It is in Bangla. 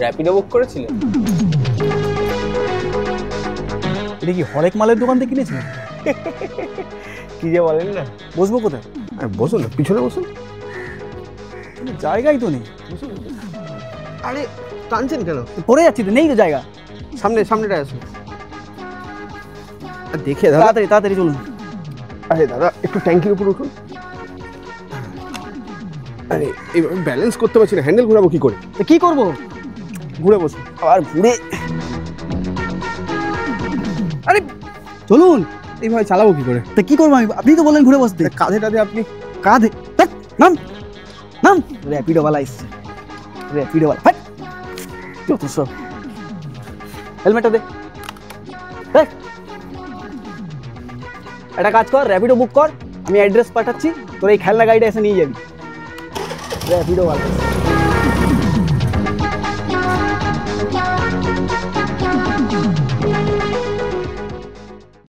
র্যাপিডো বুক করেছিলেন? এটা কি হরেক মালের দোকান থেকে কিনেছিলেন? কি যে বলেন না। বসবো কোথায়? বসুন না, পিছনে বসুন। জায়গাই তো নেই। আরে টানছেন কেন? পড়ে যাচ্ছি তো, নেই তো জায়গা। সামনেটায় আসুন। দেখে দাদা, তাড়াতাড়ি তাড়াতাড়ি চলুন। আরে দাদা একটু ট্যাঙ্কির উপর উঠুন। আরে এইভাবে ব্যালেন্স করতে পারছি না, হ্যান্ডেল ঘোরাবো কি করে? তো কি করবো? ঘুরে বসুন। আর ঘুরে আরে চলুন। এইভাবে চালাবো কি করে? তা কি করবো আমি? আপনি তো বললেন ঘুরে বসতে। কাঁধে টাধে আপনি। কাঁধে ধ্যাৎ, নাম নাম। র্যাপিডোওয়ালা এসছে, র্যাপিডোওয়ালা। হাট, যত সব। হেলমেটটা দে। দেখ, একটা কাজ কর, র্যাপিডো বুক কর, আমি অ্যাড্রেস পাঠাচ্ছি, তোর এই খেলনা গাড়িটা এসে নিয়ে যাবি। র্যাপিডোওয়ালা।